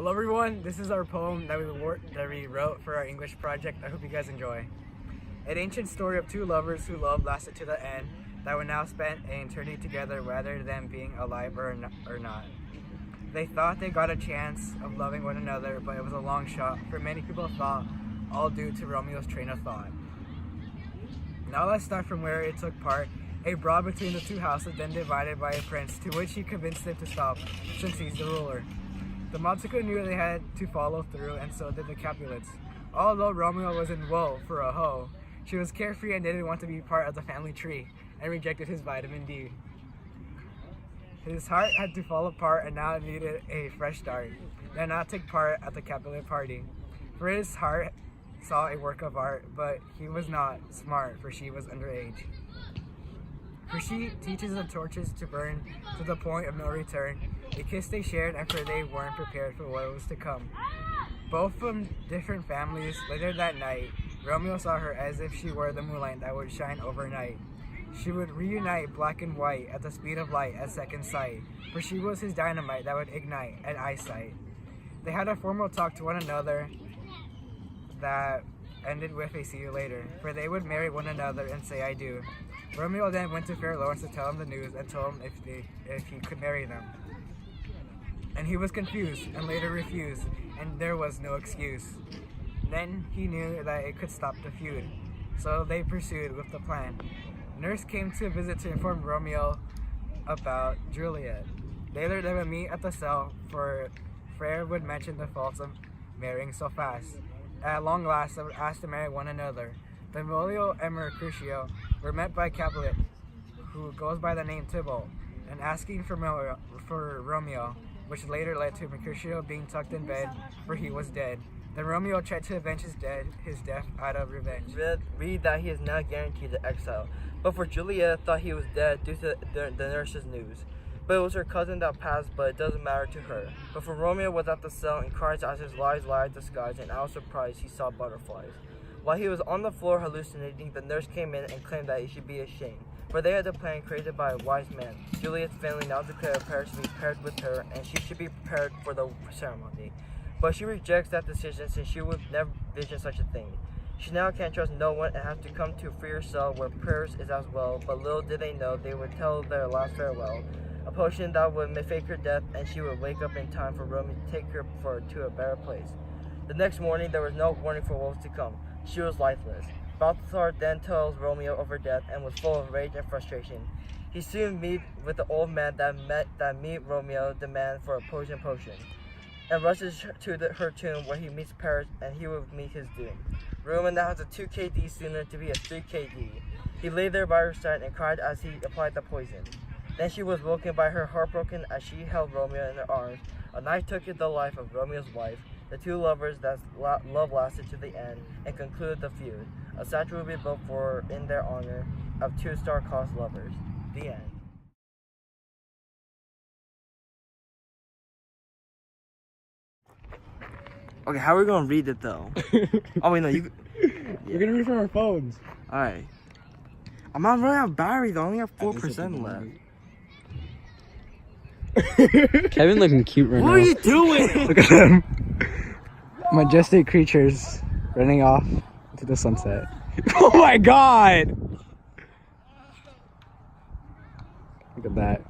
Hello everyone, this is our poem that we wrote for our English project. I hope you guys enjoy. An ancient story of two lovers whose love lasted to the end, that would now spend an eternity together rather than being alive or not. They thought they got a chance of loving one another, but it was a long shot, for many people thought, all due to Romeo's train of thought. Now let's start from where it took part. A brawl between the two houses, then divided by a prince, to which he convinced them to stop, since he's the ruler. The Montagu knew they had to follow through, and so did the Capulets. Although Romeo was in woe for a hoe, she was carefree and didn't want to be part of the family tree, and rejected his vitamin D. His heart had to fall apart, and now it needed a fresh start. He did not take part at the Capulet party, for his heart saw a work of art, but he was not smart, for she was underage. For she teaches the torches to burn to the point of no return. A kiss they shared, and for they weren't prepared for what was to come. Both from different families, later that night, Romeo saw her as if she were the moonlight that would shine overnight. She would reunite black and white at the speed of light at second sight, for she was his dynamite that would ignite at eyesight. They had a formal talk to one another that ended with a see you later, for they would marry one another and say I do. Romeo then went to Fair Lawrence to tell him the news and told him if he could marry them. And he was confused and later refused, and there was no excuse. Then he knew that it could stop the feud, so they pursued with the plan. Nurse came to visit to inform Romeo about Juliet. Later they would meet at the cell, for Frere would mention the faults of marrying so fast. At long last they would ask to marry one another. Benvolio and Mercutio were met by Capulet, who goes by the name Tybalt, and asking for Romeo, which later led to Mercutio being tucked in bed, for he was dead. Then Romeo tried to avenge his death out of revenge. Read that he is now guaranteed the exile, but for Juliet thought he was dead due to the nurse's news. But it was her cousin that passed, but it doesn't matter to her. But for Romeo was at the cell and cries as his lies lie disguised, and out of surprise he saw butterflies. While he was on the floor hallucinating, the nurse came in and claimed that he should be ashamed, for they had a plan created by a wise man. Juliet's family now declared Paris to be paired with her, and she should be prepared for the ceremony. But she rejects that decision since she would never vision such a thing. She now can't trust no one and has to come to a freer cell where Paris is as well, but little did they know they would tell their last farewell. A potion that would fake her death, and she would wake up in time for Romeo to take her to a better place. The next morning there was no warning for what was to come. She was lifeless. Balthazar then tells Romeo of her death and was full of rage and frustration. He soon meets with the old man that meet Romeo demand for a potion, and rushes to her tomb where he meets Paris and he will meet his doom. Romeo now has a 2 KD sooner to be a 3 KD. He lay there by her side and cried as he applied the poison. Then she was woken by her heartbroken as she held Romeo in her arms. A knife took the life of Romeo's wife. The two lovers that love lasted to the end and concluded the feud. A statue will be built in their honor of two star-crossed lovers. The end. Okay, how are we gonna read it though? Oh wait, no, We're gonna read from our phones. Alright. I'm not running out of battery though, I only have 4% left. Kevin looking cute right now. What are you doing? Look at them. Majestic creatures running off into the sunset. Oh my god! Look at that.